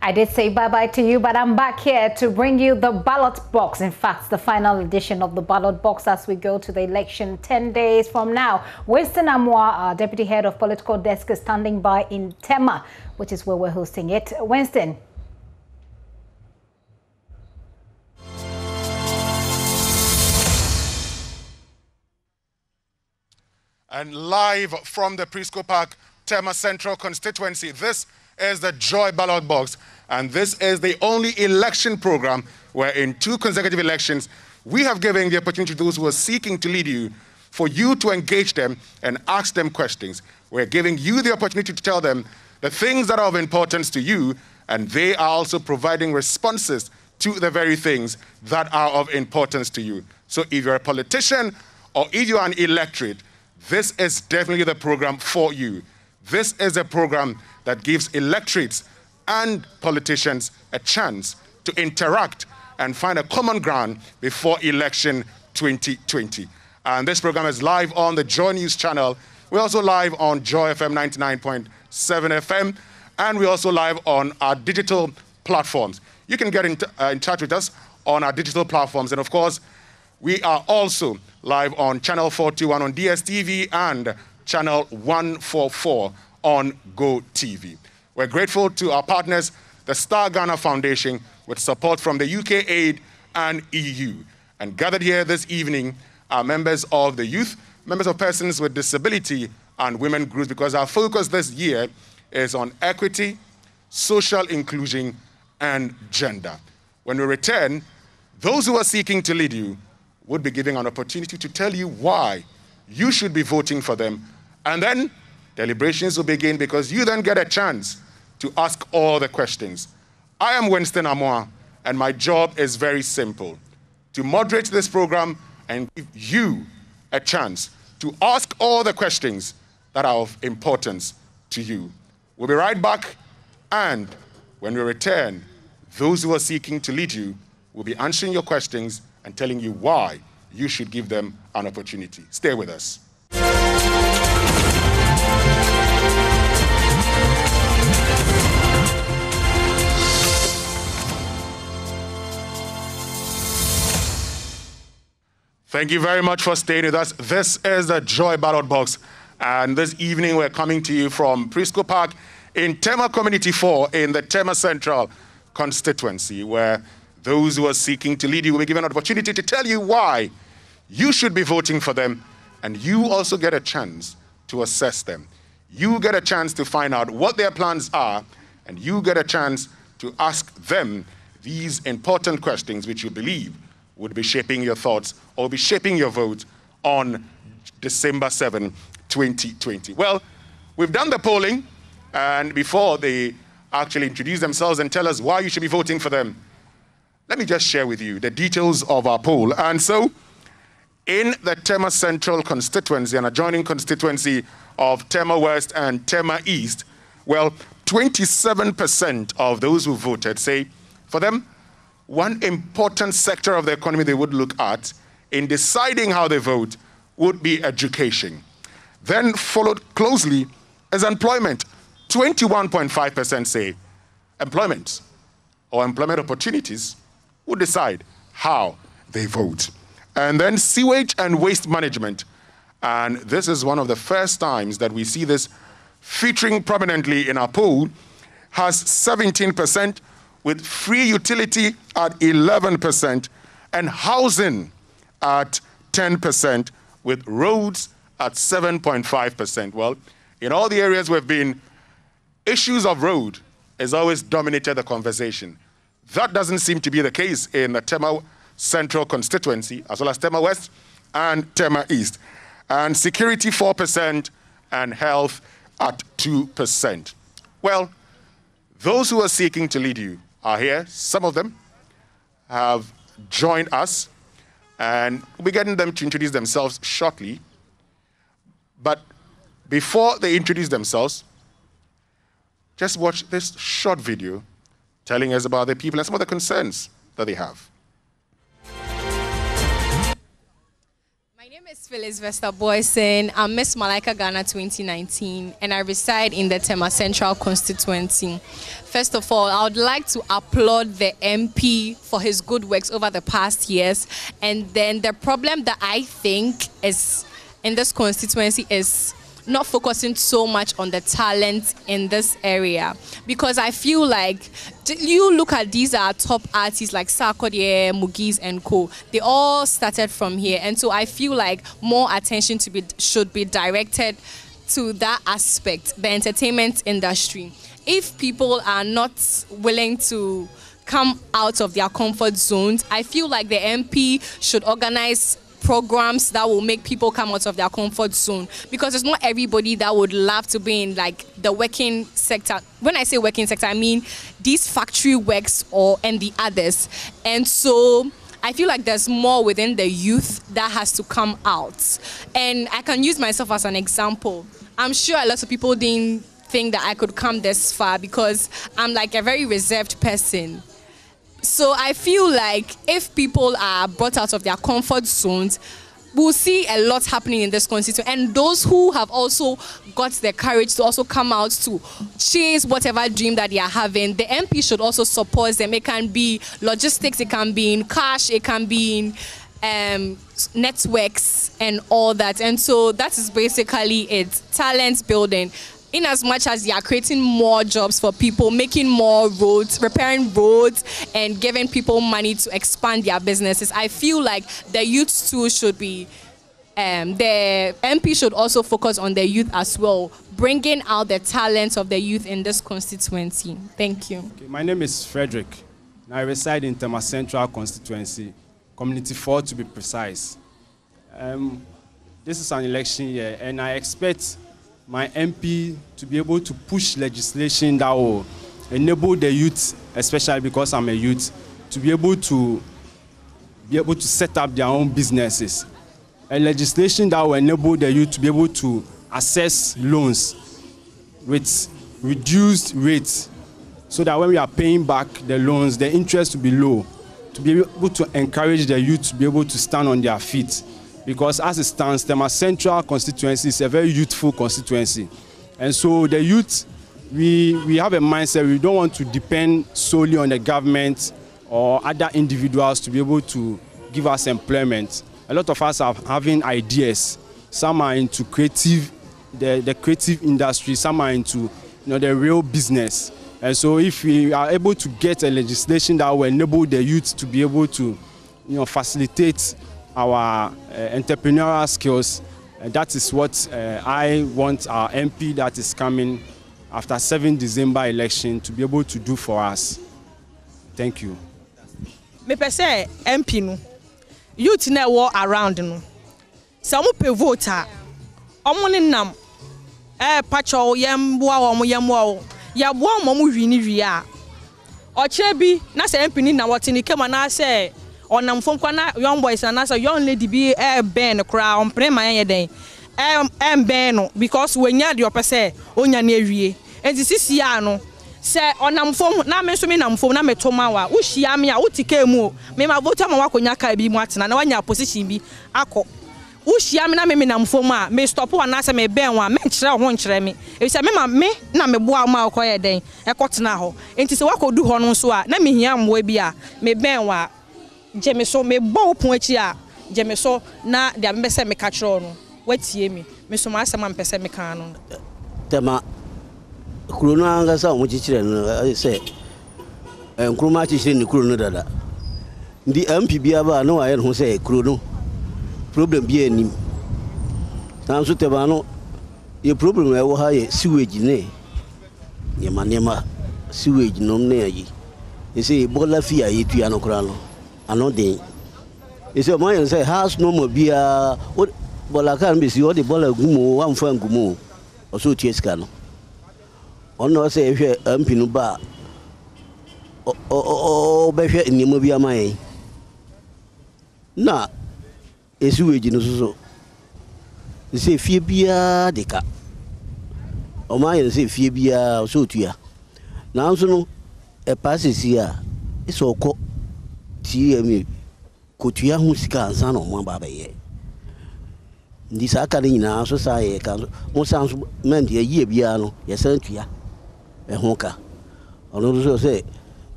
I did say bye-bye to you, but I'm back here to bring you the ballot box. In fact, the final edition of the ballot box as we go to the election 10 days from now. Winston Amoah, our deputy head of political desk, is standing by in Tema, which is where we're hosting it. Winston. And live from the Presco Park, Tema Central constituency, this is the Joy Ballot Box. And this is the only election program where in 2 consecutive elections, we have given the opportunity to those who are seeking to lead you, for you to engage them and ask them questions. We're giving you the opportunity to tell them the things that are of importance to you, and they are also providing responses to the very things that are of importance to you. So if you're a politician or if you're an electorate, this is definitely the program for you. This is a program that gives electorates and politicians a chance to interact and find a common ground before election 2020. And this program is live on the Joy News channel. We're also live on Joy FM 99.7 FM, and we're also live on our digital platforms. You can get in touch with us on our digital platforms. And of course, we are also live on Channel 41 on DSTV and Channel 144 on Go TV. We're grateful to our partners, the Star Ghana Foundation, with support from the UK Aid and EU. And gathered here this evening are members of the youth, members of persons with disability, and women groups, because our focus this year is on equity, social inclusion, and gender. When we return, those who are seeking to lead you would be given an opportunity to tell you why you should be voting for them. And then deliberations will begin, because you then get a chance to ask all the questions. I am Winston Amoah, and my job is very simple: to moderate this program and give you a chance to ask all the questions that are of importance to you. We'll be right back, and when we return, those who are seeking to lead you will be answering your questions and telling you why you should give them an opportunity. Stay with us. Thank you very much for staying with us. This is the Joy Ballot Box, and this evening we're coming to you from Presco Park in Tema Community 4 in the Tema Central constituency, where those who are seeking to lead you will be given an opportunity to tell you why you should be voting for them, and you also get a chance to assess them. You get a chance to find out what their plans are, and you get a chance to ask them these important questions which you believe would be shaping your thoughts or be shaping your vote on December 7, 2020. Well, we've done the polling, and before they actually introduce themselves and tell us why you should be voting for them, let me just share with you the details of our poll. And so, in the Tema Central constituency, an adjoining constituency of Tema West and Tema East, well, 27% of those who voted say, for them, one important sector of the economy they would look at in deciding how they vote would be education. Then followed closely is employment. 21.5% say employment or employment opportunities would decide how they vote. And then sewage and waste management. And this is one of the first times that we see this featuring prominently in our poll, has 17%, with free utility at 11%, and housing at 10%, with roads at 7.5%. Well, in all the areas we've been, issues of road has always dominated the conversation. That doesn't seem to be the case in the Tema Central constituency, as well as Tema West and Tema East. And security 4%, and health at 2%. Well, those who are seeking to lead you are here. Some of them have joined us, and we'll be getting them to introduce themselves shortly. But before they introduce themselves, just watch this short video telling us about the people and some of the concerns that they have. My My name is Phyllis Vesta Boyson. I'm Miss Malaika Ghana 2019 and I reside in the Tema Central constituency. First of all, I would like to applaud the MP for his good works over the past years. And then the problem that I think is in this constituency is not focusing so much on the talent in this area, because I feel like you look at these top artists like Sarkodie, Mugiz and co. They all started from here, and so I feel like more attention should be directed to that aspect, the entertainment industry. If people are not willing to come out of their comfort zones, I feel like the MP should organize programs that will make people come out of their comfort zone, because it's not everybody that would love to be in like the working sector. When I say working sector, I mean these factory works and the others. And so I feel like there's more within the youth that has to come out. And I can use myself as an example. I'm sure a lot of people didn't think that I could come this far because I'm like a very reserved person. So I feel like if people are brought out of their comfort zones, we'll see a lot happening in this constituency. And those who have also got the courage to also come out to chase whatever dream that they are having, the MP should also support them. It can be logistics, it can be in cash, it can be in networks and all that. And so that is basically it, talent building. In as much as they are creating more jobs for people, making more roads, repairing roads, and giving people money to expand their businesses, I feel like the youth too should be, the MP should also focus on the youth as well, bringing out the talents of the youth in this constituency. Thank you. Okay, my name is Frederick. I reside in Tema Central constituency, Community 4 to be precise. This is an election year, and I expect my MP to be able to push legislation that will enable the youth, especially because I'm a youth, to be able to set up their own businesses. A legislation that will enable the youth to be able to access loans with reduced rates, so that when we are paying back the loans, the interest will be low, to be able to encourage the youth to be able to stand on their feet. Because as it stands, Tema Central constituency is a very youthful constituency. And so the youth, we have a mindset, we don't want to depend solely on the government or other individuals to be able to give us employment. A lot of us are having ideas. Some are into the creative industry, some are into the real business. And so if we are able to get a legislation that will enable the youth to be able to facilitate our entrepreneurial skills, that is what I want our MP that is coming after 7 December election to be able to do for us. Thank you. Me say MP no youth na war around no. Some pe vote omo ne nam pacho yemboa omo yemboa ya boa omo hwini hwi a o kire bi na say MP ni na wotini kema na say onam fom kwa young boys and as a young lady be ben kra on prema yeden ben no because when ya de opese onya na ewie enti sisi ya no se onam fom na me so me nam fom na metoma wa wo hia me a wotika mu me ma vote ma wakonya ka bi mu atena na wanya position bi akọ wo hia me na me nam fom a me stop wa na se me ben wa me nkire ho nkire me e se me ma me na me boa ma akoye den ekotena ho enti se wakodu ho no so a na me hia mwa bi a me ben wa Jemeso me bo pon achi a jemeso na dia me se me ka kiro no watie mi me so ma asema mpese me kan no Tema kuro no anga sa omo chichire no se nkuro ma chichire ni kuro no dada ndi MP bia ba no aye no se kuro no problem bia anim na so Tema no ye problem e wo ha ye sewage ne nema sewage no ne ayi e se bola fi ayi tua no kura no ano de e se man say house no mo bia bola kan be si o de bola gumo wan fa gumo o so tie sika no ono say hwe MP no ba o be hwe nimo bia man na sewage no so se fie bia de ka o man say fie bia so tua na nso no e passesi a e so ko TME kotua hu sika ansa no mo ba ye Ndi saa aka ne nyinaa so saa yɛ ka mo san so mɛnti yie biara no yɛsan tua ɛho ka ɔno so sɛ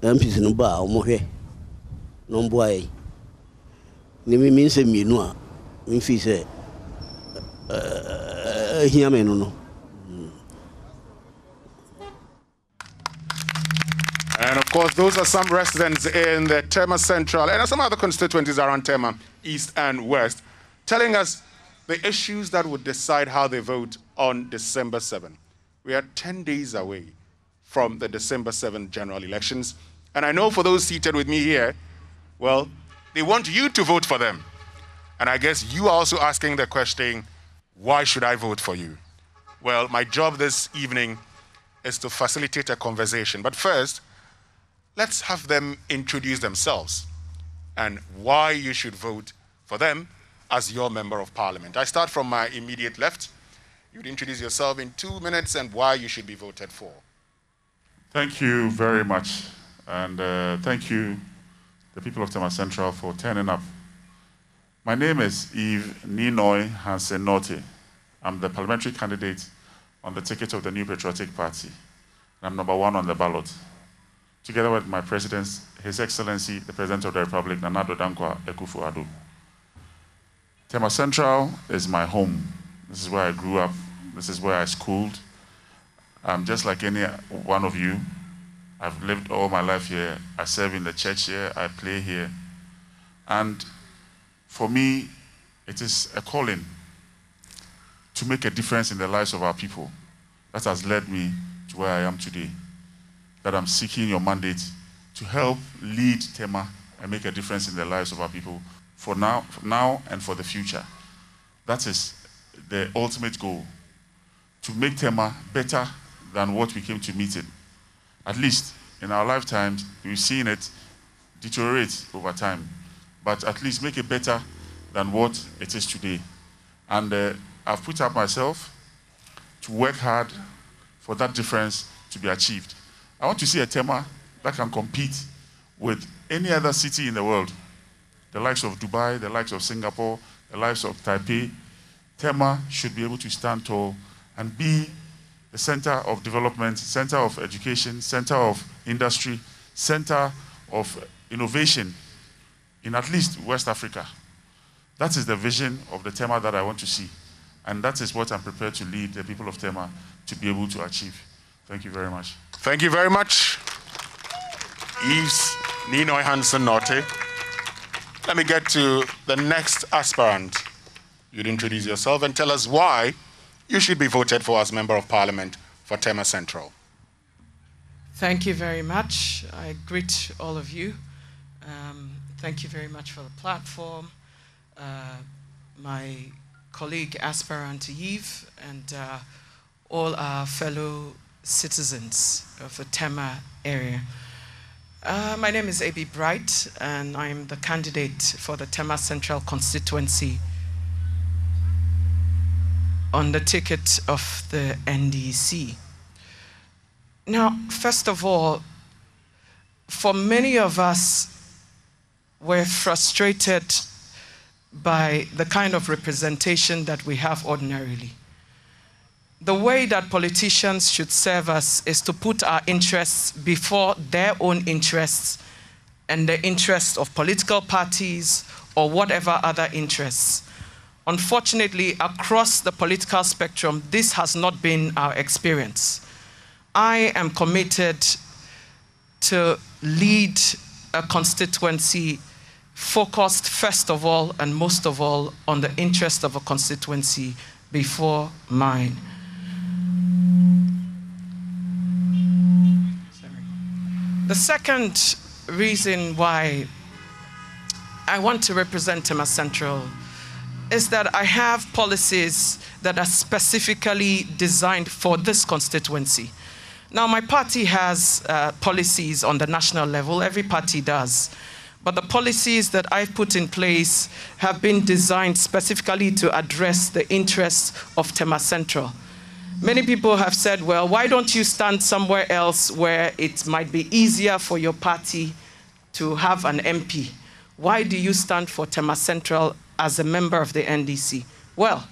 MPs no ba a ɔmo hwɛ no mboa yɛ ne me nsɛ mmienu a mfi sɛ ahia me no. And of course, those are some residents in the Tema Central and some other constituencies around Tema, East and West, telling us the issues that would decide how they vote on December 7. We are 10 days away from the December 7 general elections. And I know for those seated with me here, well, they want you to vote for them. And I guess you are also asking the question, why should I vote for you? Well, my job this evening is to facilitate a conversation. But first, let's have them introduce themselves and why you should vote for them as your member of parliament. I start from my immediate left. You'd introduce yourself in 2 minutes and why you should be voted for. Thank you very much. And thank you, the people of Tema Central, for turning up. My name is Yves Ninoy Hansen-Norte. I'm the parliamentary candidate on the ticket of the New Patriotic Party. I'm number 1 on the ballot. Together with my president, His Excellency, the President of the Republic, Nana Addo Dankwa Akufo-Addo. Tema Central is my home. This is where I grew up. This is where I schooled. I'm just like any one of you. I've lived all my life here. I serve in the church here. I play here. And for me, it is a calling to make a difference in the lives of our people. That has led me to where I am today. That I'm seeking your mandate to help lead Tema and make a difference in the lives of our people for now and for the future. That is the ultimate goal, to make Tema better than what we came to meet it. At least in our lifetimes, we've seen it deteriorate over time, but at least make it better than what it is today. And I've put up myself to work hard for that difference to be achieved. I want to see a Tema that can compete with any other city in the world. The likes of Dubai, the likes of Singapore, the likes of Taipei. Tema should be able to stand tall and be the center of development, center of education, center of industry, center of innovation in at least West Africa. That is the vision of the Tema that I want to see. And that is what I'm prepared to lead the people of Tema to be able to achieve. Thank you very much. Thank you very much, Yves Ninoy Hansen-Norte. Let me get to the next aspirant. You'd introduce yourself and tell us why you should be voted for as Member of Parliament for Tema Central. Thank you very much. I greet all of you. Thank you very much for the platform. My colleague aspirant Yves and all our fellow citizens of the Tema area. My name is A.B. Bright, and I'm the candidate for the Tema Central constituency on the ticket of the NDC. Now, first of all, for many of us, we're frustrated by the kind of representation that we have ordinarily. The way that politicians should serve us is to put our interests before their own interests and the interests of political parties or whatever other interests. Unfortunately, across the political spectrum, this has not been our experience. I am committed to lead a constituency focused first of all and most of all on the interest of a constituency before mine. The second reason why I want to represent Tema Central is that I have policies that are specifically designed for this constituency. Now, my party has policies on the national level. Every party does. But the policies that I've put in place have been designed specifically to address the interests of Tema Central. Many people have said, well, why don't you stand somewhere else where it might be easier for your party to have an MP? Why do you stand for Tema Central as a member of the NDC? Well,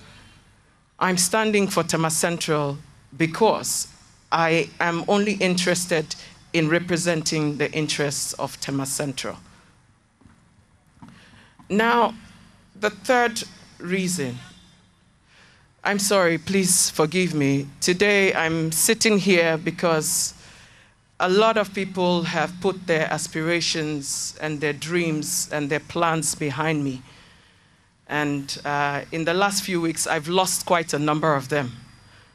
I'm standing for Tema Central because I am only interested in representing the interests of Tema Central. Now, the third reason, I'm sorry, please forgive me. Today I'm sitting here because a lot of people have put their aspirations and their dreams and their plans behind me. And in the last few weeks, I've lost quite a number of them.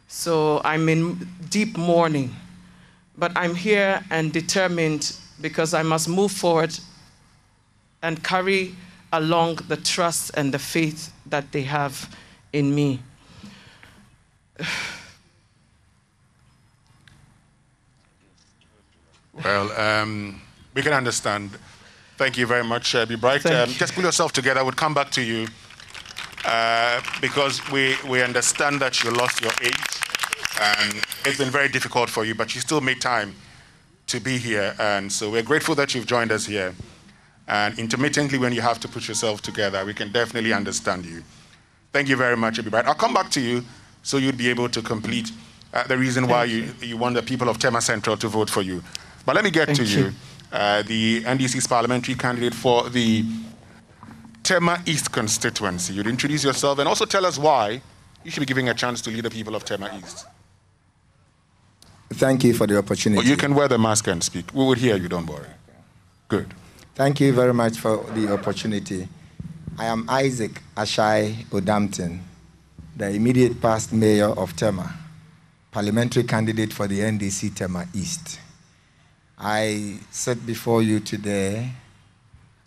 So I'm in deep mourning. But I'm here and determined because I must move forward and carry along the trust and the faith that they have in me. Well, we can understand. Thank you very much, Be Bright. Just pull yourself together. We'll come back to you because we understand that you lost your age and it's been very difficult for you, but you still made time to be here. And so we're grateful that you've joined us here. And intermittently, when you have to put yourself together, we can definitely understand you. Thank you very much, Be Bright. I'll come back to you so you'd be able to complete the reason why you want the people of Tema Central to vote for you. But let me get to you. The NDC's parliamentary candidate for the Tema East constituency. You'd introduce yourself and also tell us why you should be giving a chance to lead the people of Tema East. Thank you for the opportunity. Well, you can wear the mask and speak. We will hear you, don't worry. Good. Thank you very much for the opportunity. I am Isaac Ashai Odampton, the immediate past mayor of Tema, parliamentary candidate for the NDC Tema East. I sit before you today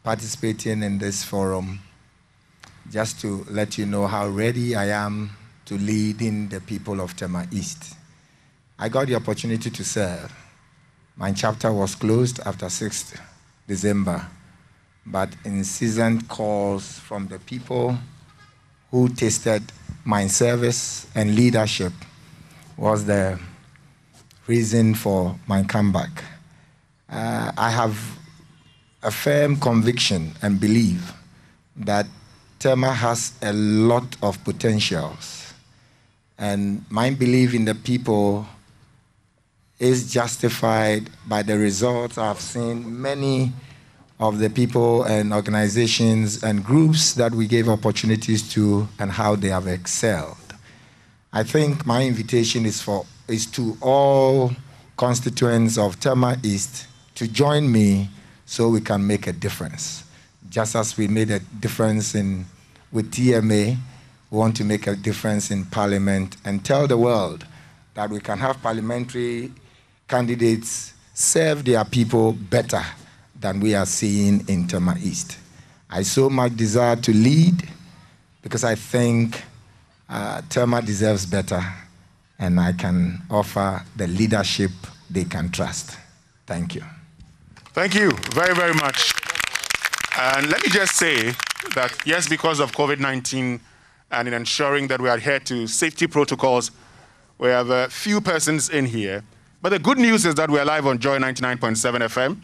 participating in this forum just to let you know how ready I am to leading the people of Tema East. I got the opportunity to serve. My chapter was closed after 6th December, but incessant calls from the people who tasted my service and leadership was the reason for my comeback. I have a firm conviction and belief that Tema has a lot of potentials. And my belief in the people is justified by the results I've seen many of the people and organizations and groups that we gave opportunities to and how they have excelled. I think my invitation is to all constituents of Tema East to join me so we can make a difference. Just as we made a difference with TMA, we want to make a difference in Parliament and tell the world that we can have parliamentary candidates serve their people better than we are seeing in Tema East. I so much desire to lead because I think Tema deserves better and I can offer the leadership they can trust. Thank you. Thank you very, very much. And let me just say that, yes, because of COVID-19 and in ensuring that we adhere to safety protocols, we have a few persons in here. But the good news is that we're live on Joy 99.7 FM.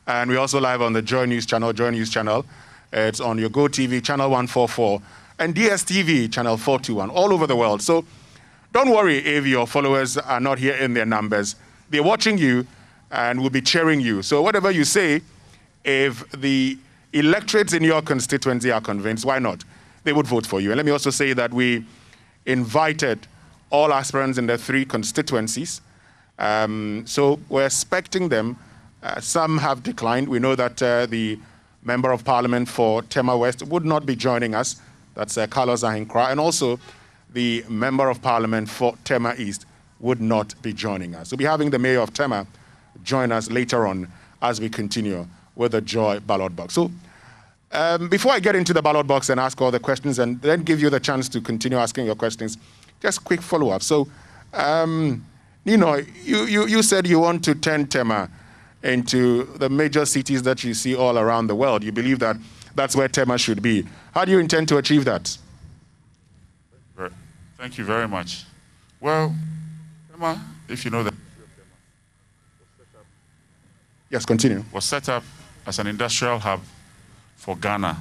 And we're also live on the Joy News channel, Joy News channel. It's on your GoTV, channel 144, and DSTV, channel 421, all over the world. So don't worry if your followers are not here in their numbers. They're watching you and will be cheering you. So whatever you say, if the electorates in your constituency are convinced, why not? They would vote for you. And let me also say that we invited all aspirants in the 3 constituencies. So we're expecting them. Some have declined. We know that the Member of Parliament for Tema West would not be joining us. That's Carlos Ahinkra. And also the Member of Parliament for Tema East would not be joining us. So we'll be having the Mayor of Tema join us later on as we continue with the Joy Ballot Box. So before I get into the ballot box and ask all the questions and then give you the chance to continue asking your questions, just quick follow-up. So, Nino, you said you want to turn Tema into the major cities that you see all around the world. You believe that that's where Tema should be. How do you intend to achieve that? Thank you very much. Well, Tema, if you know that. Yes, continue. Was set up as an industrial hub for Ghana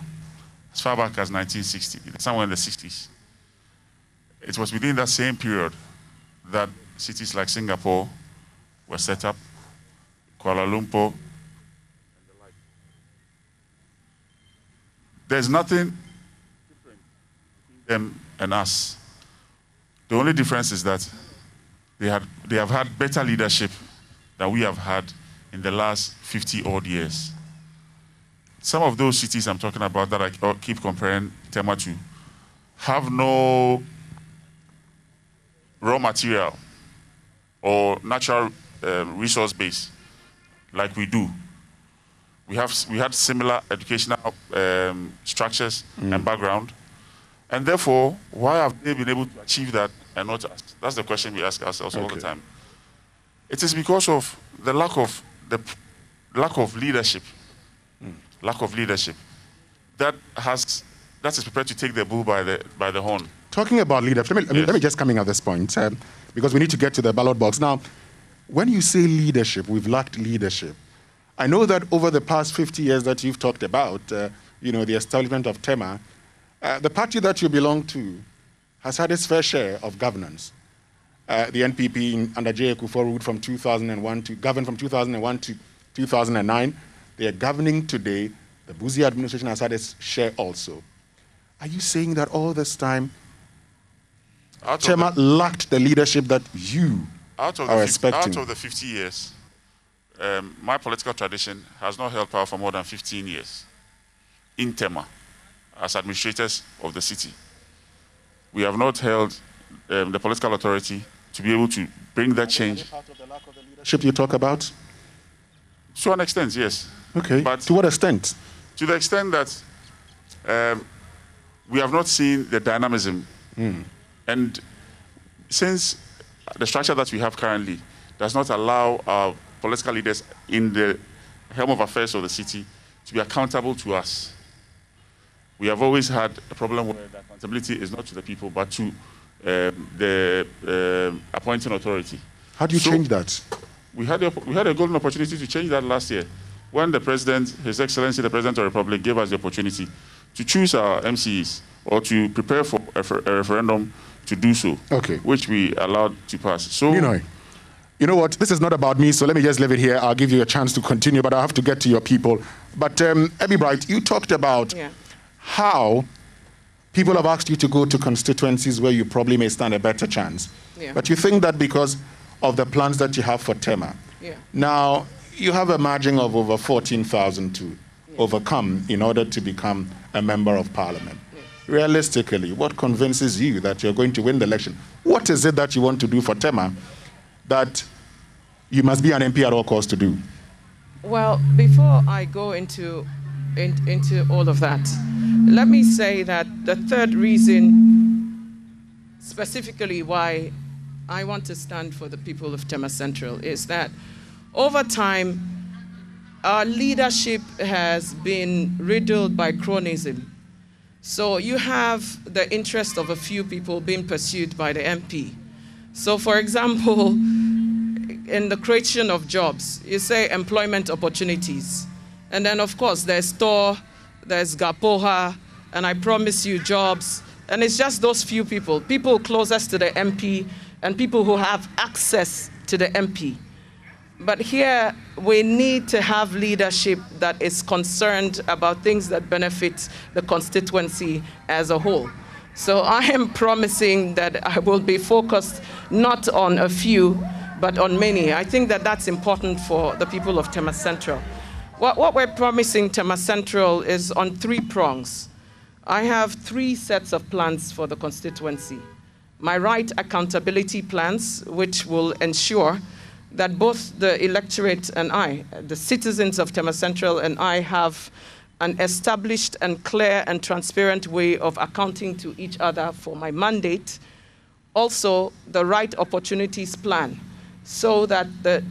as far back as 1960, somewhere in the 60s. It was within that same period that cities like Singapore were set up, Kuala Lumpur. There's nothing different between them and us. The only difference is that they have had better leadership than we have had in the last 50-odd years. Some of those cities I'm talking about that I keep comparing Tema to have no raw material or natural resource base like we do. We had similar educational structures and background, and therefore, why have they been able to achieve that and not us? That's the question we ask ourselves all the time. It is because of the lack of leadership, lack of leadership that is prepared to take the bull by the horn. Talking about leadership, let me just come in at this point because we need to get to the ballot box now. When you say leadership, we've lacked leadership. I know that over the past 50 years that you've talked about, the establishment of Tema, the party that you belong to has had its fair share of governance. The NPP under J. Akufo ruled from 2001 to governed from 2001 to 2009. They are governing today. The Buzi administration has had its share also. Are you saying that all this time, Tema lacked the leadership that you are expecting? Out of the 50 years, my political tradition has not held power for more than 15 years in Tema as administrators of the city. We have not held the political authority to be able to bring that change. Part of the lack of the leadership you talk about? To an extent, yes. Okay, but to what extent? To the extent that we have not seen the dynamism. And since the structure that we have currently does not allow our political leaders in the helm of affairs of the city to be accountable to us, we have always had a problem where the accountability is not to the people, but to the appointing authority. How do you change that? We had a golden opportunity to change that last year when the President, His Excellency, the President of the Republic, gave us the opportunity to choose our MCs or to prepare for a referendum to do so, which we allowed to pass. So, you know what? This is not about me, so let me just leave it here. I'll give you a chance to continue, but I have to get to your people. But Abby Bright, you talked about how people have asked you to go to constituencies where you probably may stand a better chance. But you think that because of the plans that you have for Tema. Now, you have a margin of over 14,000 to overcome in order to become a member of parliament. Realistically, what convinces you that you're going to win the election? What is it that you want to do for Tema that you must be an MP at all costs to do? Well, before I go into all of that, let me say that the third reason specifically why I want to stand for the people of Tema Central is that over time, our leadership has been riddled by cronyism. So you have the interest of a few people being pursued by the MP. So for example, in the creation of jobs, you say employment opportunities. And then of course there's STORE, there's GAPOHA, and I promise you jobs. And it's just those few people closest to the MP and people who have access to the MP. But here, we need to have leadership that is concerned about things that benefit the constituency as a whole. So I am promising that I will be focused not on a few, but on many. I think that that's important for the people of Tema Central. What we're promising Tema Central is on 3 prongs. I have 3 sets of plans for the constituency. My right accountability plans, which will ensure that both the electorate and I, the citizens of Tema Central and I, have an established and clear and transparent way of accounting to each other for my mandate. Also, the right opportunities plan, so that the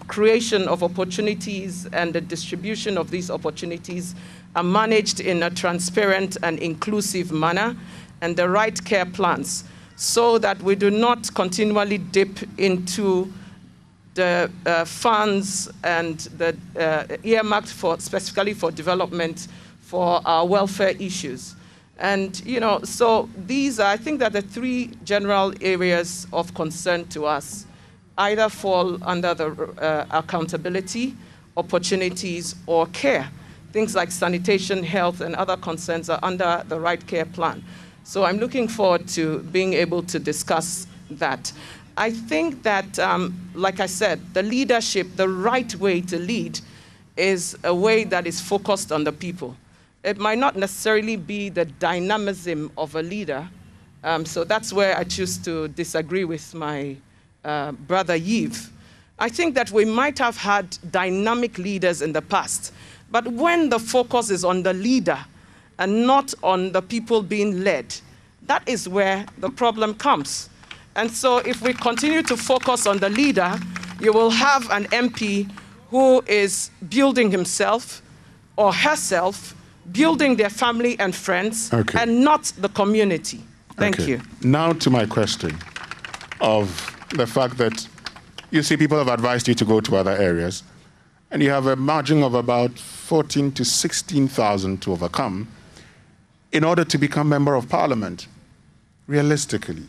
creation of opportunities and the distribution of these opportunities are managed in a transparent and inclusive manner, and the right care plans, so that we do not continually dip into the funds and the earmarked specifically for development for our welfare issues. And, you know, so these are, I think that the three general areas of concern to us either fall under the accountability, opportunities, or care. Things like sanitation, health, and other concerns are under the right care plan. So I'm looking forward to being able to discuss that. I think that, like I said, the leadership, the right way to lead is a way that is focused on the people. It might not necessarily be the dynamism of a leader. So that's where I choose to disagree with my brother Yves. I think that we might have had dynamic leaders in the past, but when the focus is on the leader and not on the people being led, that is where the problem comes. And so if we continue to focus on the leader, you will have an MP who is building himself or herself, building their family and friends, and not the community. Thank you. Now to my question of the fact that you see people have advised you to go to other areas, and you have a margin of about 14,000 to 16,000 to overcome in order to become member of parliament. Realistically,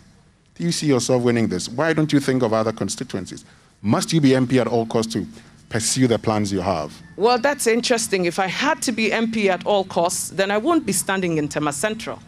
do you see yourself winning this? Why don't you think of other constituencies? Must you be MP at all costs to pursue the plans you have? Well, that's interesting. If I had to be MP at all costs, then I won't be standing in Tema Central.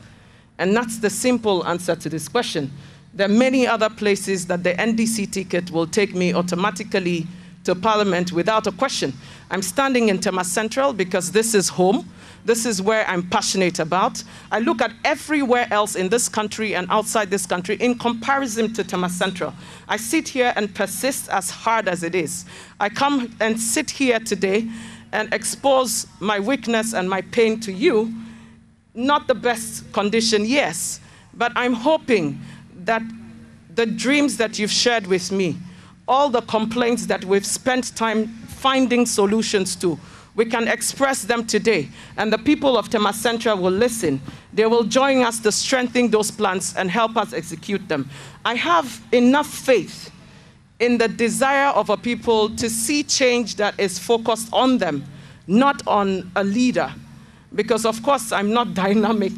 And that's the simple answer to this question. There are many other places that the NDC ticket will take me automatically to Parliament without a question. I'm standing in Tema Central because this is home. This is where I'm passionate about. I look at everywhere else in this country and outside this country in comparison to Tema Central. I sit here and persist as hard as it is. I come and sit here today and expose my weakness and my pain to you. Not the best condition, yes, but I'm hoping that the dreams that you've shared with me, all the complaints that we've spent time finding solutions to, we can express them today, and the people of Tema Central will listen. They will join us to strengthen those plans and help us execute them. I have enough faith in the desire of a people to see change that is focused on them, not on a leader. Because of course, I'm not dynamic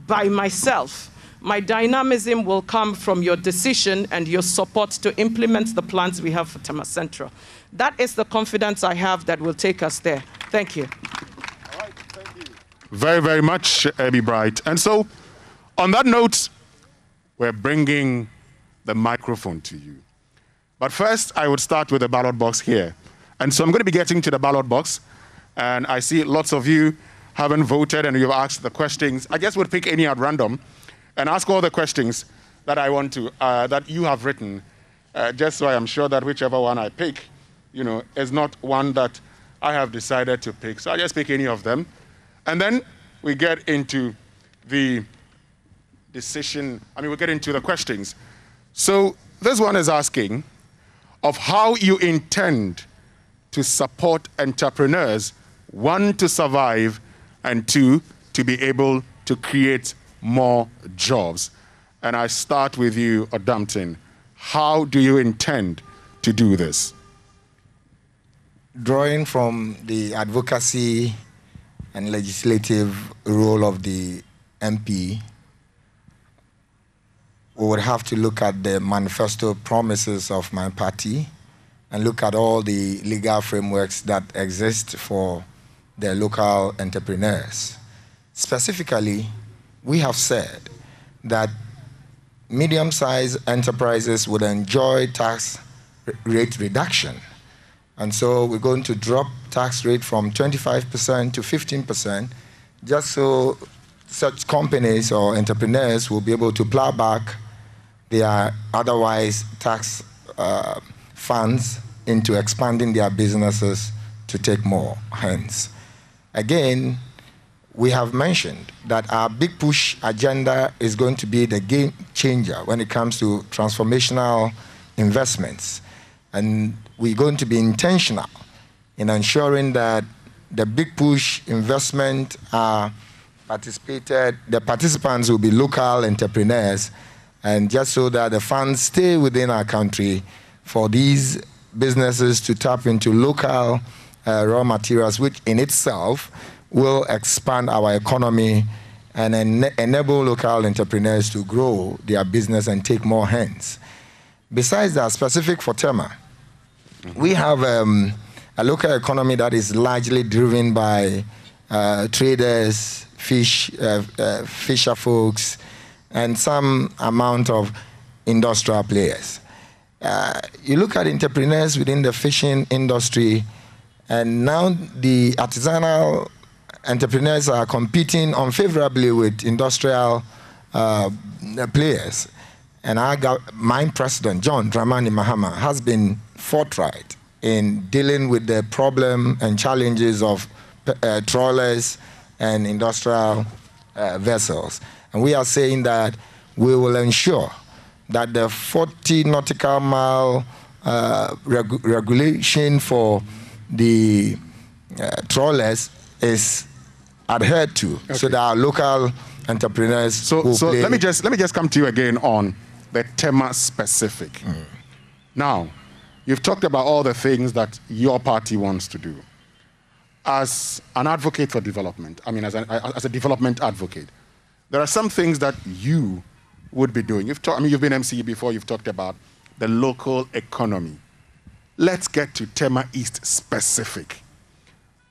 by myself. My dynamism will come from your decision and your support to implement the plans we have for Tema Central. That is the confidence I have that will take us there. Thank you. All right, thank you. Very, very much, Abby Bright. And so, on that note, we're bringing the microphone to you. But first, I would start with the ballot box here. And so I'm going to be getting to the ballot box. And I see lots of you haven't voted and you've asked the questions. I guess we'll pick any at random and ask all the questions that I want to, that you have written, just so I am sure that whichever one I pick, you know, is not one that I have decided to pick. So I just pick any of them. And then we get into the decision, we get into the questions. So this one is asking of how you intend to support entrepreneurs, one, to survive, and two, to be able to create more jobs. And I start with you, Odampton. How do you intend to do this? Drawing from the advocacy and legislative role of the MP, we would have to look at the manifesto promises of my party and look at all the legal frameworks that exist for the local entrepreneurs. Specifically, we have said that medium-sized enterprises would enjoy tax rate reduction. And so we're going to drop tax rate from 25% to 15%, just so such companies or entrepreneurs will be able to plow back their otherwise tax funds into expanding their businesses to take more hands. Again, we have mentioned that our big push agenda is going to be the game changer when it comes to transformational investments. And we're going to be intentional in ensuring that the big push investment are participated, the participants will be local entrepreneurs, and just so that the funds stay within our country for these businesses to tap into local raw materials, which in itself will expand our economy and enable local entrepreneurs to grow their business and take more hands. Besides that, specific for Tema, we have a local economy that is largely driven by traders, fisher folks, and some amount of industrial players. You look at entrepreneurs within the fishing industry, and now the artisanal entrepreneurs are competing unfavorably with industrial players. And my president, John Dramani Mahama, has been forthright in dealing with the problem and challenges of trawlers and industrial vessels. And we are saying that we will ensure that the 40 nautical mile regulation for the trawlers is adhered to, okay, so that our local entrepreneurs So let me just come to you again on the Tema specific. Now, you've talked about all the things that your party wants to do. As an advocate for development, I mean, as a development advocate, there are some things that you would be doing. You've been MCE before, you've talked about the local economy. Let's get to Tema East specific.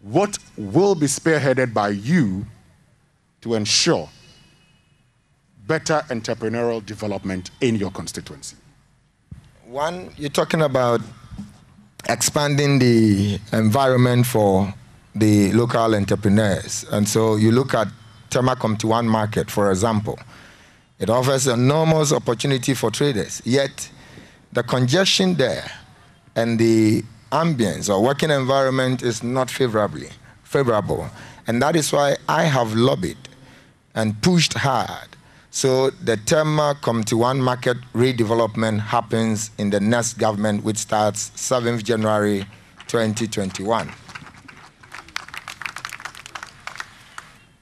What will be spearheaded by you to ensure better entrepreneurial development in your constituency? One, you're talking about expanding the environment for the local entrepreneurs. And so you look at Tema Committee 1 market, for example. It offers enormous opportunity for traders, yet the congestion there and the ambience or working environment is not favorable. And that is why I have lobbied and pushed hard so the Tema Committee 1 market redevelopment happens in the next government, which starts 7th January 2021.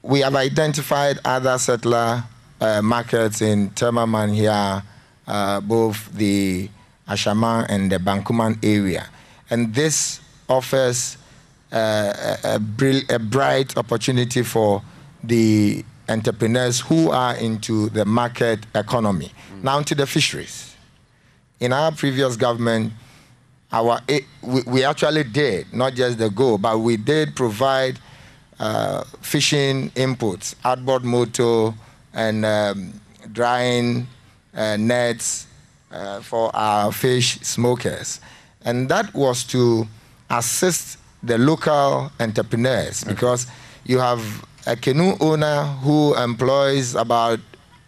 We have identified other settler markets in Tema Manhia, both the Ashaman and the Bankuman area. And this offers a bright opportunity for the entrepreneurs who are into the market economy. Now to the fisheries. In our previous government, we actually did, not just the go, but we did provide fishing inputs, outboard motor, and drying nets for our fish smokers. And that was to assist the local entrepreneurs, because you have a canoe owner who employs about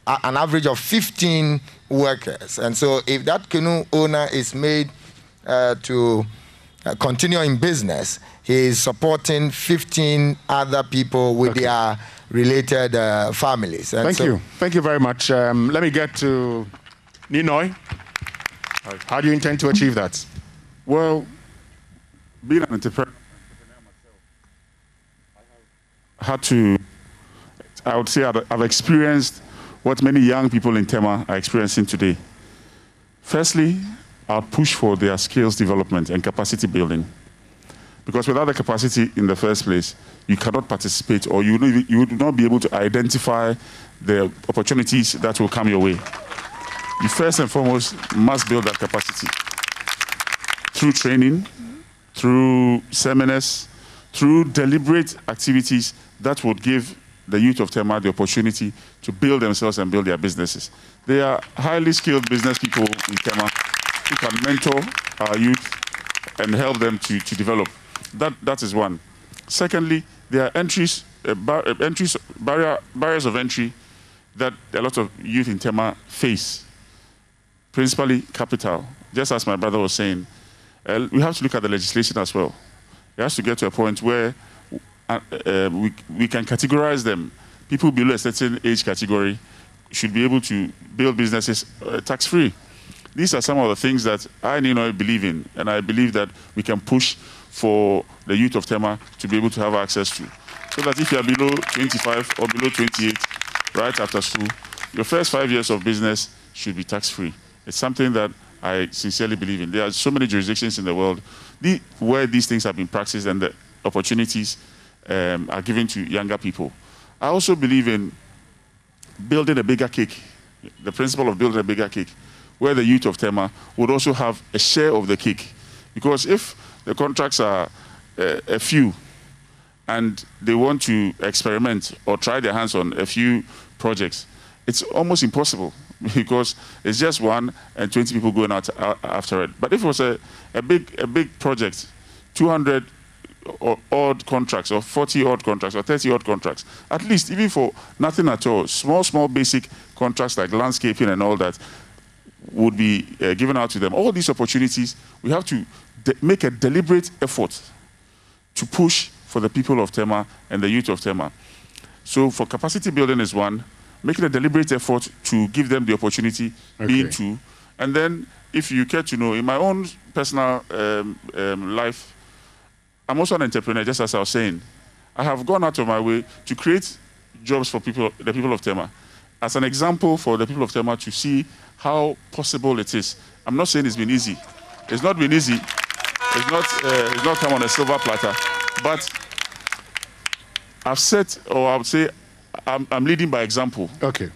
an average of 15 workers. And so if that canoe owner is made to continue in business, he is supporting 15 other people with their related families. And Thank you very much. Let me get to Ninoy. How do you intend to achieve that? Well, being an entrepreneur myself, I would say I've experienced what many young people in Tema are experiencing today. Firstly, I'll push for their skills development and capacity building. Because without the capacity in the first place, you cannot participate, or you would not be able to identify the opportunities that will come your way. You first and foremost must build that capacity through training, through seminars, through deliberate activities that would give the youth of Tema the opportunity to build themselves and build their businesses. They are highly skilled business people in Tema who can mentor our youth and help them to develop. That is one. Secondly, there are barriers of entry that a lot of youth in Tema face. Principally, capital. Just as my brother was saying, we have to look at the legislation as well. It has to get to a point where we can categorize them. People below a certain age category should be able to build businesses tax-free. These are some of the things that I believe in, and I believe that we can push for the youth of Tema to be able to have access to. So that if you are below 25 or below 28, right after school, your first 5 years of business should be tax-free. It's something that I sincerely believe in. There are so many jurisdictions in the world where these things have been practiced and the opportunities are given to younger people. I also believe in building a bigger cake, the principle of building a bigger cake, where the youth of Tema would also have a share of the cake. Because if the contracts are a few and they want to experiment or try their hands on a few projects, it's almost impossible because it's just one and 20 people going out after it. But if it was a big project, 200 or odd contracts or 40 odd contracts or 30 odd contracts, at least even for nothing at all, small basic contracts like landscaping and all that would be given out to them. All these opportunities, we have to make a deliberate effort to push for the people of Tema and the youth of Tema. So for capacity building is one, making a deliberate effort to give them the opportunity, being two. And then if you care to know, in my own personal life, I'm also an entrepreneur, just as I was saying. I have gone out of my way to create jobs for the people of Tema. As an example for the people of Tema to see how possible it is. I'm not saying it's been easy. It's not been easy. It's not come on a silver platter. But I've said, or I would say, I'm leading by example. Okay.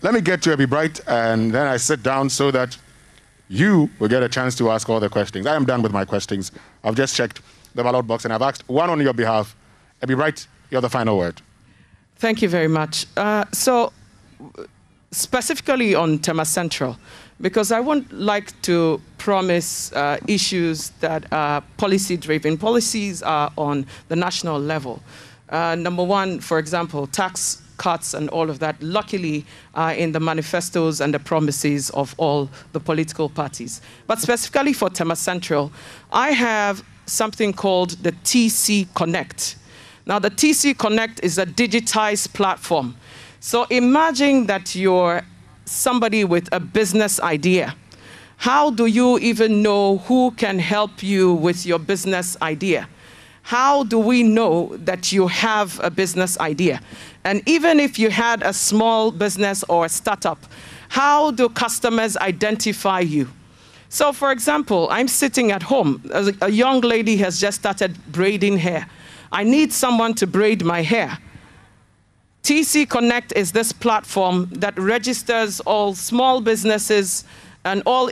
Let me get to Abby Bright, and then I sit down so that you will get a chance to ask all the questions. I am done with my questions. I've just checked the ballot box, and I've asked one on your behalf. Abby Bright, you're the final word. Thank you very much. So, specifically on Tema Central, because I wouldn't like to promise issues that are policy-driven. Policies are on the national level. Number one, for example, tax cuts and all of that, luckily, in the manifestos and the promises of all the political parties. But specifically for Tema Central, I have something called the TC Connect. Now, the TC Connect is a digitized platform. So imagine that you're somebody with a business idea. How do you even know who can help you with your business idea? How do we know that you have a business idea? And even if you had a small business or a startup, how do customers identify you? So for example, I'm sitting at home. A young lady has just started braiding hair. I need someone to braid my hair. TC Connect is this platform that registers all small businesses and all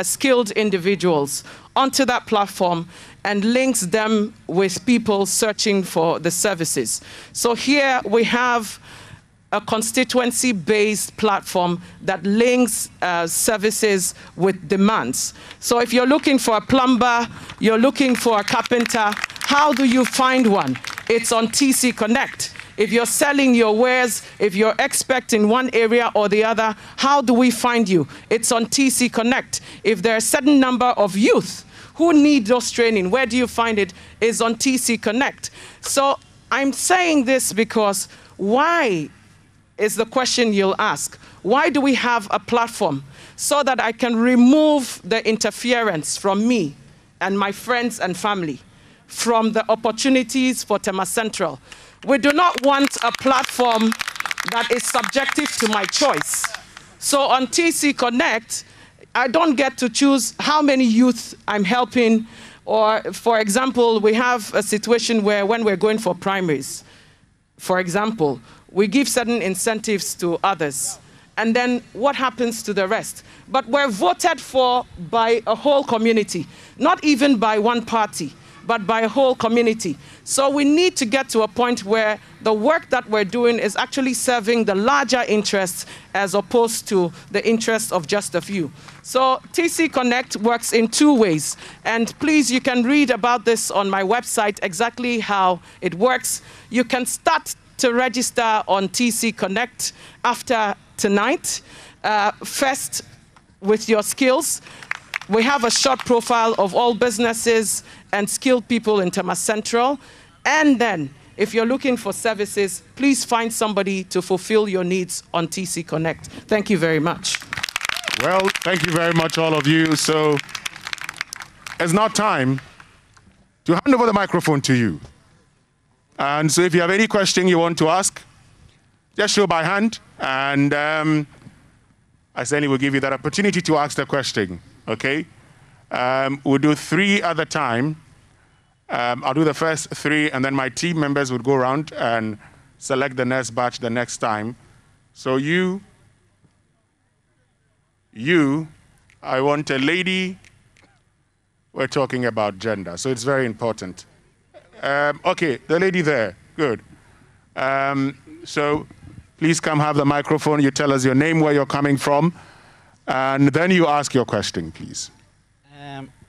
skilled individuals onto that platform and links them with people searching for the services. So here we have a constituency-based platform that links services with demands. So if you're looking for a plumber, you're looking for a carpenter, how do you find one? It's on TC Connect. If you're selling your wares, if you're expert in one area or the other, how do we find you? It's on TC Connect. If there are a certain number of youth who need those training, where do you find it? It's on TC Connect. So I'm saying this because why is the question you'll ask. Why do we have a platform? So that I can remove the interference from me and my friends and family from the opportunities for Tema Central. We do not want a platform that is subjective to my choice. So on TC Connect, I don't get to choose how many youth I'm helping. Or, for example, we have a situation where when we're going for primaries, for example, we give certain incentives to others. And then what happens to the rest? But we're voted for by a whole community, not even by one party, but by a whole community. So we need to get to a point where the work that we're doing is actually serving the larger interests as opposed to the interests of just a few. So TC Connect works in two ways. And please, you can read about this on my website, exactly how it works. You can start to register on TC Connect after tonight. First, with your skills. We have a short profile of all businesses and skilled people in Tema Central. And then, if you're looking for services, please find somebody to fulfill your needs on TC Connect. Thank you very much. Well, thank you very much, all of you. So it's now time to hand over the microphone to you. And so if you have any question you want to ask, just show by hand. And I certainly will give you that opportunity to ask the question. Okay? We'll do 3 at a time. I'll do the first 3, and then my team members would go around and select the next batch the next time. So I want a lady. We're talking about gender, so it's very important. Okay, the lady there, good. So please come have the microphone. You tell us your name, where you're coming from, and then you ask your question, please.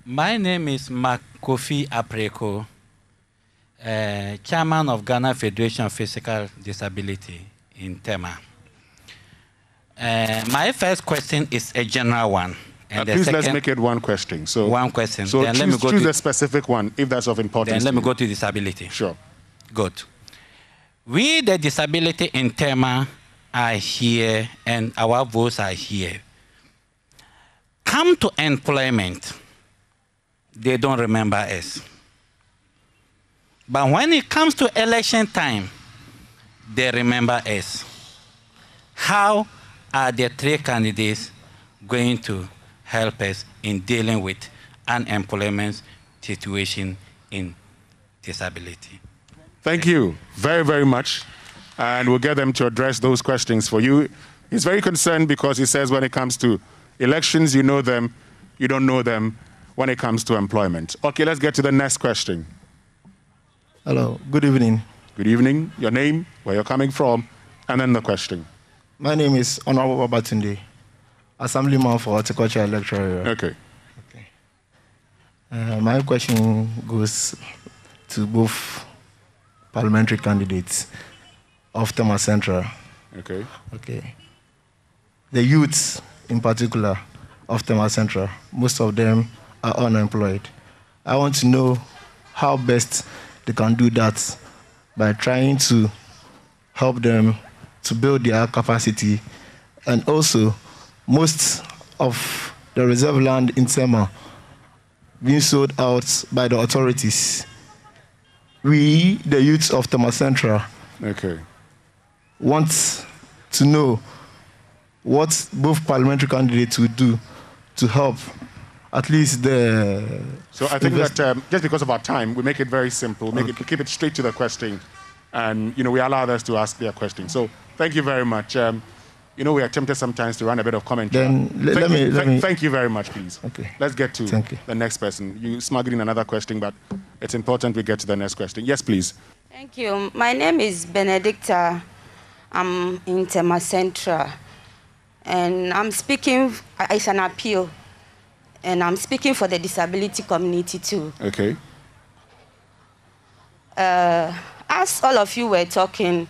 My name is Mark Kofi Apreko, Chairman of Ghana Federation of Physical Disability in Tema. My first question is a general one. And please, let's make it one question. So one question. So then choose a specific one, if that's of importance. Then let me go to disability. Sure. Good. We, the disability in Tema, are here, and our votes are here. Come to employment, they don't remember us. But when it comes to election time, they remember us. How are the three candidates going to help us in dealing with unemployment situation in disability? Thank you very, very much. And we'll get them to address those questions for you. He's very concerned because he says when it comes to elections, you know them, you don't know them when it comes to employment. Okay, let's get to the next question. Hello, good evening. Good evening. Your name, where you're coming from, and then the question. My name is Honorable Babatunde, Assemblyman for Horticulture Electoral Area. Okay. My question goes to both parliamentary candidates of Tema Central. Okay. Okay. The youths, in particular, of Tema Central, most of them are unemployed. I want to know how best they can do that by trying to help them to build their capacity. And also, most of the reserve land in Tema being sold out by the authorities. We, the youths of Tema Central, want to know what both parliamentary candidates would do to help at least the... So I think that just because of our time, we make it very simple. We keep it straight to the question. And, we allow others to ask their question. So thank you very much. We are tempted sometimes to run a bit of commentary. Then thank you very much, please. Okay. Let's get to the next person. You smuggled in another question, but it's important we get to the next question. Yes, please. Thank you. My name is Benedicta. I'm in Tema Central. And I'm speaking, it's an appeal. And I'm speaking for the disability community too. Okay. As all of you were talking,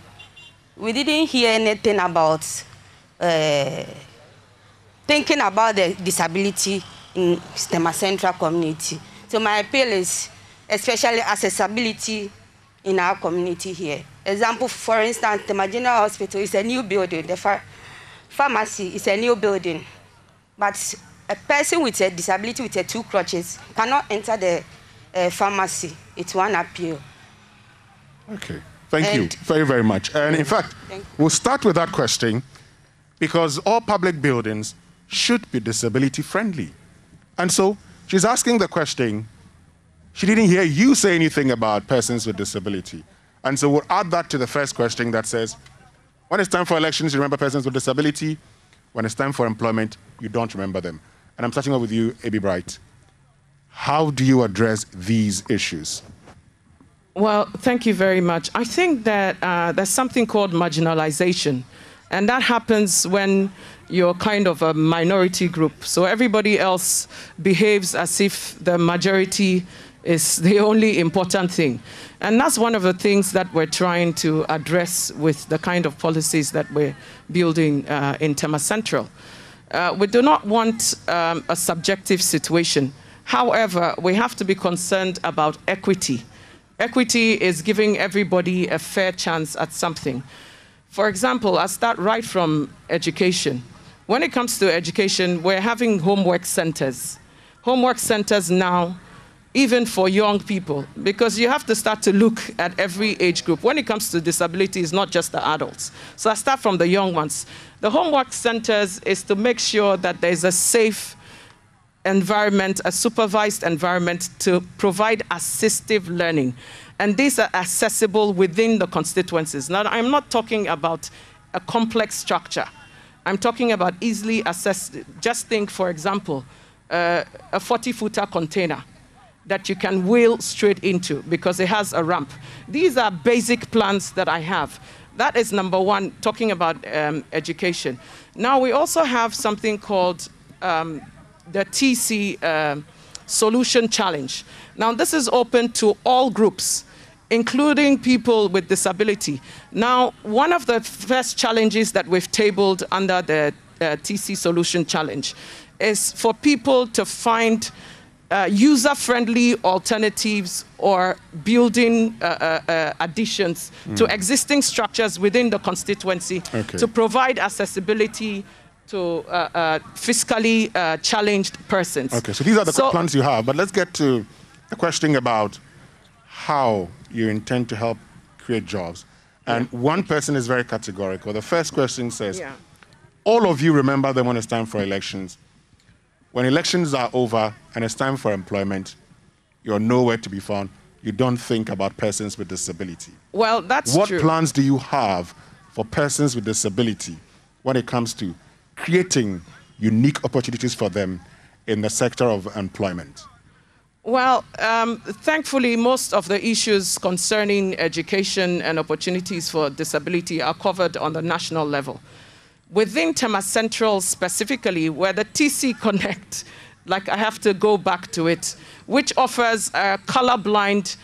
we didn't hear anything about thinking about the disability in Tema Central community. So my appeal is especially accessibility in our community here. Example, for instance, Tema General Hospital is a new building. The pharmacy is a new building. But a person with a disability with 2 crutches cannot enter the pharmacy. It's one appeal. Okay. Thank you very, very much. And in fact, we'll start with that question because all public buildings should be disability friendly. And so she's asking the question, she didn't hear you say anything about persons with disability. And so we'll add that to the first question that says, when it's time for elections, you remember persons with disability. When it's time for employment, you don't remember them. And I'm starting off with you, A.B. Bright. How do you address these issues? Well, thank you very much. I think that there's something called marginalization. And that happens when you're kind of a minority group. So everybody else behaves as if the majority is the only important thing. And that's one of the things that we're trying to address with the kind of policies that we're building in Tema Central. We do not want a subjective situation. However, we have to be concerned about equity. Equity is giving everybody a fair chance at something. For example, I start right from education. When it comes to education, we're having homework centers. Homework centers now, even for young people, because you have to start to look at every age group. When it comes to disability, it's not just the adults. So I start from the young ones. The homework centers is to make sure that there's a safe environment, a supervised environment to provide assistive learning. And these are accessible within the constituencies. Now, I'm not talking about a complex structure. I'm talking about easily accessed. Just think, for example, a 40-footer container that you can wheel straight into because it has a ramp. These are basic plans that I have. That is number one, talking about education. Now, we also have something called the TC Solution Challenge. Now, this is open to all groups, including people with disability. Now, one of the first challenges that we've tabled under the TC Solution Challenge is for people to find user-friendly alternatives or building additions to existing structures within the constituency to provide accessibility to fiscally challenged persons. Okay, so these are the plans you have, but let's get to the question about how you intend to help create jobs. And one person is very categorical. The first question says, all of you remember them when it's time for elections. When elections are over and it's time for employment, you're nowhere to be found. You don't think about persons with disability. Well, that's What true. plans do you have for persons with disability when it comes to creating unique opportunities for them in the sector of employment? Well, thankfully, most of the issues concerning education and opportunities for disability are covered on the national level. Within Tema Central specifically, where the TC Connect, like I have to go back to it, which offers a colorblind,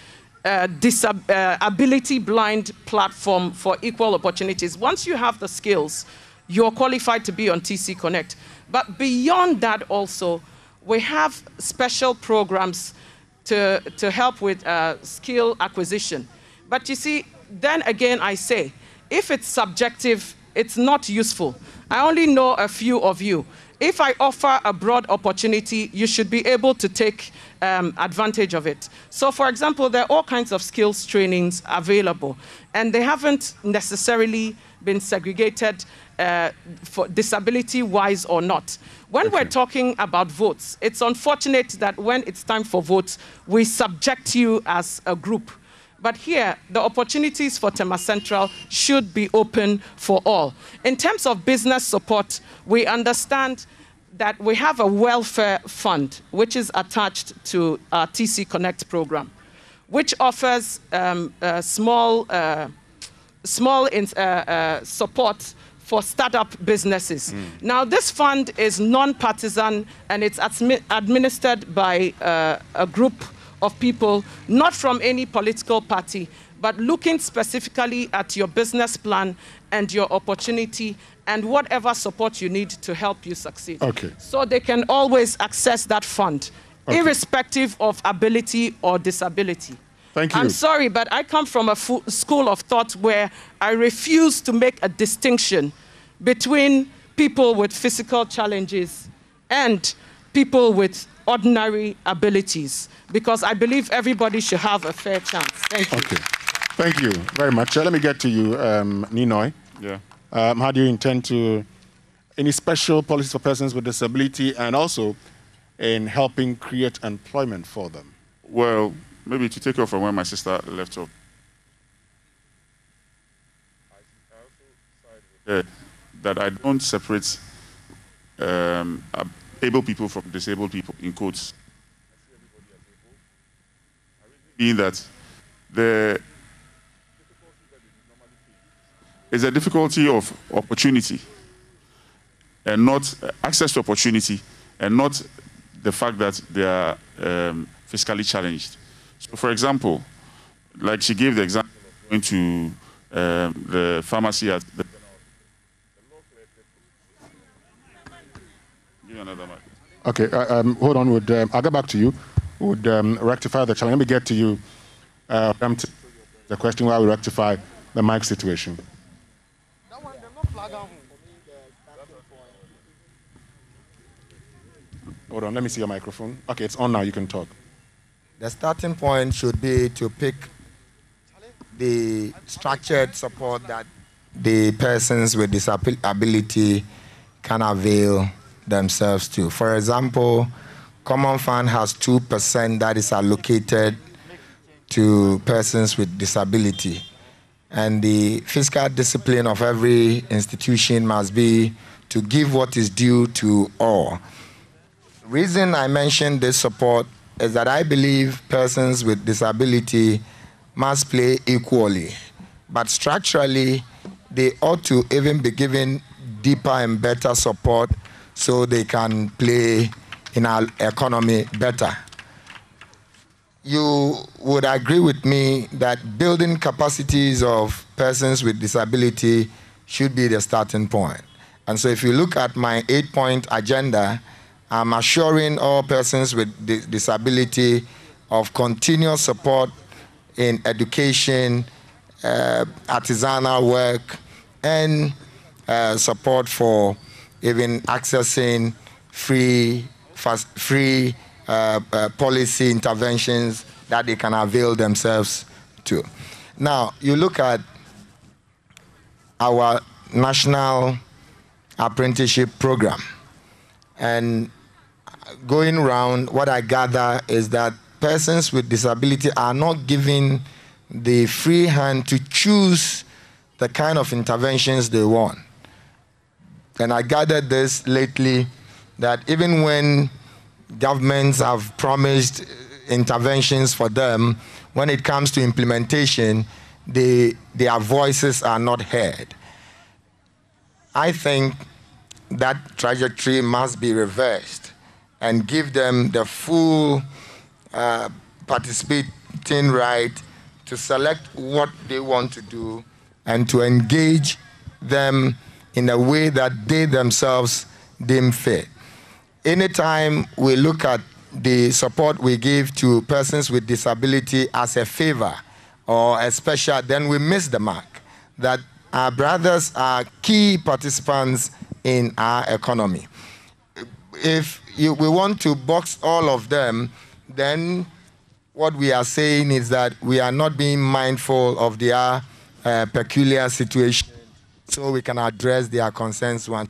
ability-blind platform for equal opportunities. Once you have the skills, you're qualified to be on TC Connect. But beyond that also, we have special programs to help with skill acquisition. But you see, then again I say, if it's subjective, it's not useful. I only know a few of you. If I offer a broad opportunity, you should be able to take advantage of it. So for example, there are all kinds of skills trainings available, and they haven't necessarily been segregated for disability-wise or not. When we're talking about votes, it's unfortunate that when it's time for votes, we subject you as a group. But here, the opportunities for Tema Central should be open for all. In terms of business support, we understand that we have a welfare fund, which is attached to our TC Connect program, which offers small support for startup businesses. Now, this fund is non-partisan, and it's administered by a group of people, not from any political party, but looking specifically at your business plan and your opportunity and whatever support you need to help you succeed. Okay. So they can always access that fund, irrespective of ability or disability. Thank you. I'm sorry, but I come from a school of thought where I refuse to make a distinction between people with physical challenges and people with ordinary abilities, because I believe everybody should have a fair chance. Thank you. Okay. Thank you very much. Let me get to you, Ninoy. Yeah. How do you intend to, any special policies for persons with disability and also in helping create employment for them? Well, maybe to take off from where my sister left off. That I don't separate able people from disabled people, in quotes. Being that there is a difficulty of opportunity and not access to opportunity, and not the fact that they are fiscally challenged. So for example, like she gave the example of going to the pharmacy at the give me another mic. Okay, hold on. I'll get back to you. Would rectify the challenge. Let me get to you. The question why we rectify the mic situation. Hold on, let me see your microphone. Okay, it's on now. You can talk. The starting point should be to pick the structured support that the persons with disability can avail themselves to. For example, Common Fund has 2% that is allocated to persons with disability. And the fiscal discipline of every institution must be to give what is due to all. Reason I mention this support is that I believe persons with disability must play equally, but structurally, they ought to even be given deeper and better support so they can play in our economy better. You would agree with me that building capacities of persons with disability should be the starting point. And so if you look at my 8-point agenda, I'm assuring all persons with disability of continuous support in education, artisanal work, and support for even accessing free policy interventions that they can avail themselves to. Now, you look at our national apprenticeship program, and going around, what I gather is that persons with disability are not given the free hand to choose the kind of interventions they want. And I gathered this lately, that even when governments have promised interventions for them, when it comes to implementation, their voices are not heard. I think that trajectory must be reversed and give them the full participating right to select what they want to do and to engage them in a way that they themselves deem fit. Anytime we look at the support we give to persons with disability as a favor or a special, then we miss the mark. That our brothers are key participants in our economy. If we want to box all of them, then what we are saying is that we are not being mindful of their peculiar situation, so we can address their concerns. So I have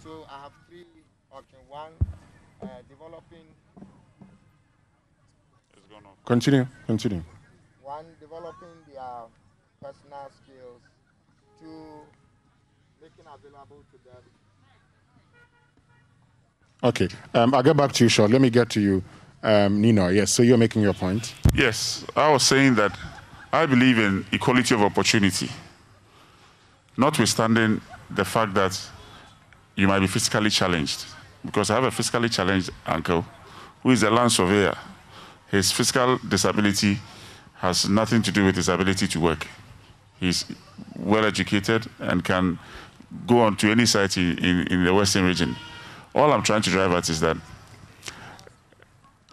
3 options. One, developing. Continue. One, developing their personal skills. 2, making available to them. Okay, I'll get back to you short. Let me get to you, Nino. Yes, so you're making your point. Yes, I was saying that I believe in equality of opportunity, notwithstanding the fact that you might be physically challenged. Because I have a physically challenged uncle who is a land surveyor. His physical disability has nothing to do with his ability to work. He's well educated and can go on to any site in the Western region. All I'm trying to drive at is that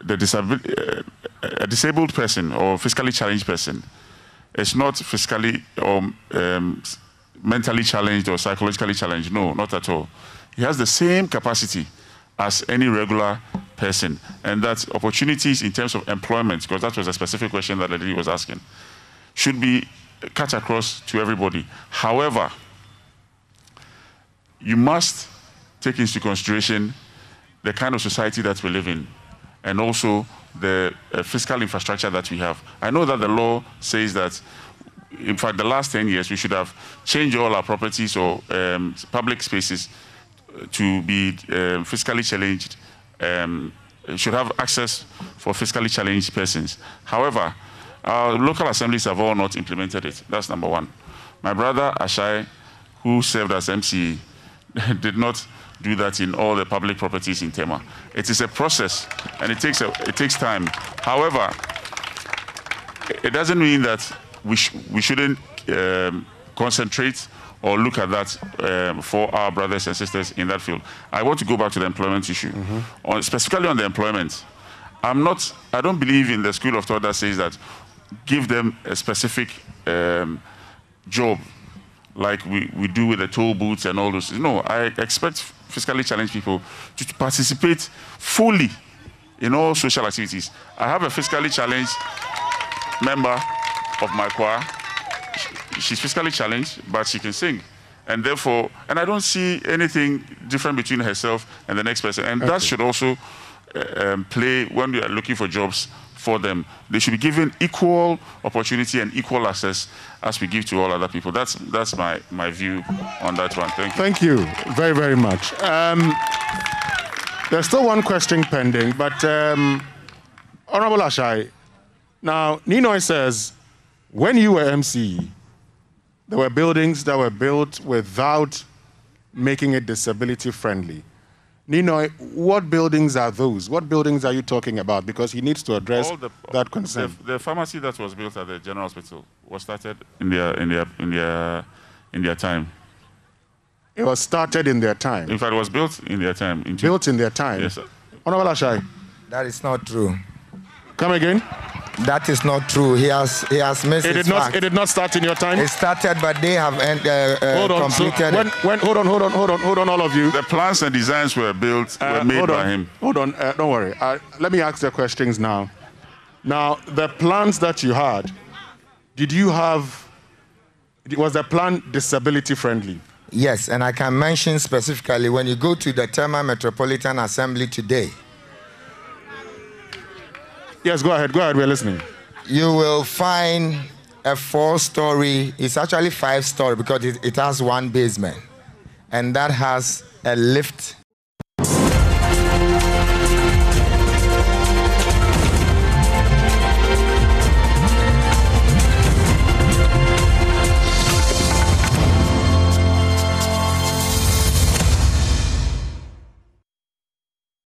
a disabled person or physically challenged person is not physically or mentally challenged or psychologically challenged. No, not at all. He has the same capacity as any regular person, and that opportunities in terms of employment, because that was a specific question that the lady was asking, should be cut across to everybody. However, you must take into consideration the kind of society that we live in and also the fiscal infrastructure that we have. I know that the law says that, in fact, the last 10 years, we should have changed all our properties or public spaces to be fiscally challenged, should have access for fiscally challenged persons. However, our local assemblies have all not implemented it. That's number one. My brother, Ashai, who served as MC, did not do that in all the public properties in Tema. It is a process, and it takes time. However, it doesn't mean that we shouldn't concentrate or look at that for our brothers and sisters in that field. I want to go back to the employment issue. Specifically on the employment, I don't believe in the school of thought that says that give them a specific job like we do with the toll booths and all those. No, I expect fiscally challenged people to participate fully in all social activities. I have a fiscally challenged member of my choir. She's fiscally challenged, but she can sing. And therefore, and I don't see anything different between herself and the next person. And that should also play when we are looking for jobs for them. They should be given equal opportunity and equal access as we give to all other people. That's my view on that one. Thank you. Thank you very, very much. There's still one question pending, but Honorable Ashai, now Ninoy says, when you were MC, there were buildings that were built without making it disability friendly. Ninoy, what buildings are those? What buildings are you talking about? Because he needs to address that concern. The pharmacy that was built at the General Hospital was started in their time. It was started in their time. In fact, it was built in their time. Built in their time. Yes, sir. Honorable Ashai. That is not true. Come again? That is not true. He has missed it his did not. fact. It did not start in your time. It started, but they have completed it. Hold on, all of you. The plans and designs were built, were made by him. Hold on, don't worry. Let me ask the questions now. Now, the plans that you had, was the plan disability friendly? Yes, and I can mention specifically when you go to the Tema Metropolitan Assembly today. Yes, go ahead, we're listening. You will find a 4-story, it's actually 5-story because it has one basement. And that has a lift